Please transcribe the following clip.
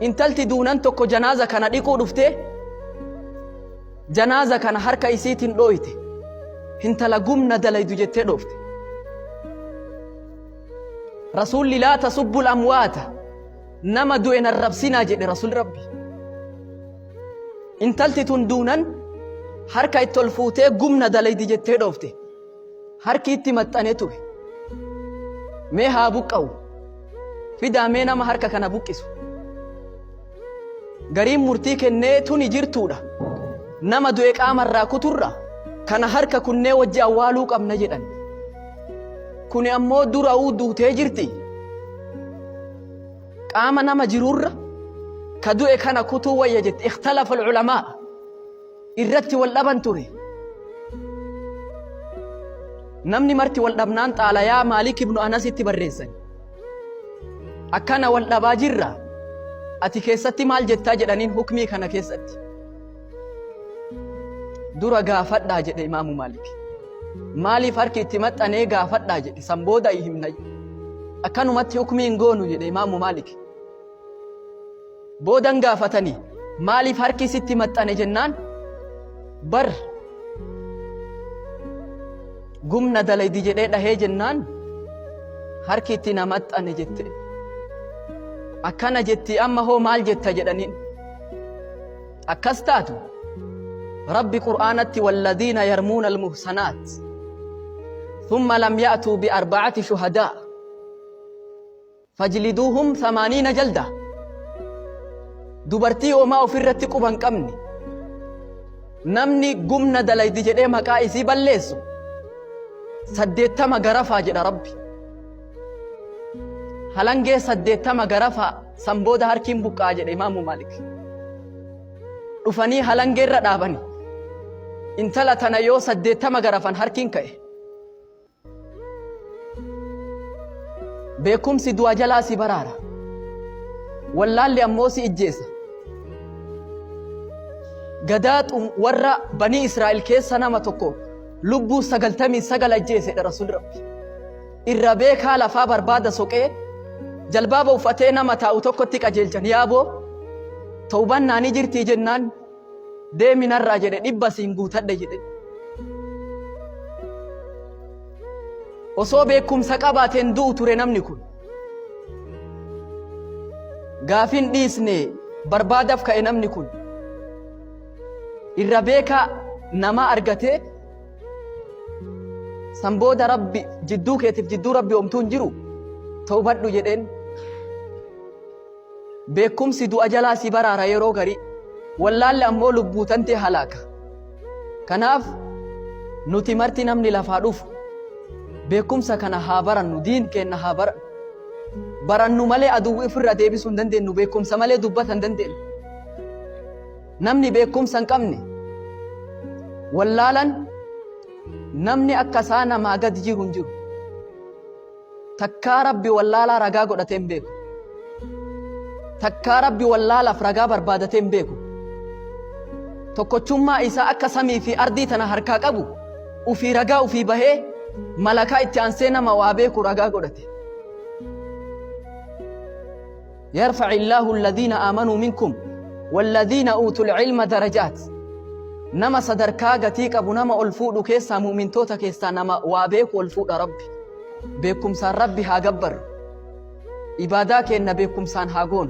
intalti duunan tokko janaaza kana dhiquu dhufte janaaza kana harka isiitiin dhooyte hintala gumna dalaydu jettee dhoofte. rasuulli laa tasubbu al-amwaata nama du'e narrabsinaa jedhe rasuul rabbi. intalti tun duunan harka itti ol fuutee gumna dalaydi jettee dhoofte harki itti maxxanee ture. mee haa buqqa'u fidaa mee nama harka kana buqqisu. gariin murtii kennee tuni jirtuudha nama du'e qaamarraa kuturra kana harka kunnee wajji awwaaluu qabna jedhan. kuni ammoo dura'uu duutee jirti qaama nama jirurra ka du'e kana kutuu wayya jette. ikhtalafa al-ulamaa irratti wal dhaban ture. namni marti wal dhabnaan xaalayaa Maalik ibnu Anas itti barreessan akkana wal dhabaa jirra ati keessatti maal jettaa jedhaniin hukmii kana keessatti. dura gaafadhaa jedhe imaamu Maalik. maaliif harki itti maxxanee gaafadhaa jedhe san booda himna akkanumatti hukmiin goonu jedhe imaamu Maalik. boodan gaafatanii maaliif harki sitti maxxane jennaan bar gumna dalaydi jedhee dhahee jennaan harki itti na maxxane jette. akkana jetti amma hoo maal jetta jedhaniin akkas taatu rabbi qur'aanatti walladhiina yarmuuna almuhsanaat ثم لم يأتوا بأربعة شهداء فاجلدوهم 80 جلدة. dubartii homaa ofirratti quban qabne namni gumna dalaydi jedhee maqaa isii balleessu 80 garafaa jedha rabbi. halangee 80 garafaa san booda harkiin buqqaa jedhe imaamu Maalik. dhufanii halangeerra dhaabani intala tana yoo 80 garafan harkiin ka'e beekumsi du'a jalaa si baraara wallaalli ammoo si ijjeessa. gadaaxu warra banii Israa'el keessa nama tokko lubbuu 99 ajjeesedha rasuul rabbi. irra beekaa lafaa barbaada soqee jalbaaba uffatee nama taa'u tokkotti qajeelchan yaaboo tawbannaanii jirtii jennaan deeminarraa jedhe 100 siin guutadhe jedhe. osoo beekumsa qabaateen du'u ture namni kun. gaafin dhiisne barbaadaaf ka'e namni kun irra beekaa nama argatee san booda rabbi jidduu keetiif jidduu rabbi omtuun jiru tawbadhu jedheen. beekumsi du'a jalaa si baraara yeroo garii wallaalli ammoo lubbuu tantee halaaka. kanaaf nuti marti namni lafaa dhufu beekumsa kana haa barannu diin keenna haa barannu. barannu malee aduwwi ofirra deebisuu hin dandeenyu beekumsa malee dubbata hin dandeenyu. namni beekumsa hin qabne wallaalan namni akka isaa namaa gad jiru hin jiru. takkaa rabbi wallaalaa ragaa godhatee hin beeku. takkaa rabbi wallaalaaf ragaa barbaadatee hin beeku. tokkochummaa isaa akka samii fi ardii tana harkaa qabu ufii ragaa ufii bahee malakaa itti aansee nama waa beeku ragaa godhate. يرفع الله الذين آمنوا منكم والذين أوتوا العلم درجات. نما صدركا غتيك أبو نما الفود كيسا مؤمن توتا كيسا نما وابيك والفود ربي بيكم سان ربي ها قبر إباداك إن بيكم سان هاقون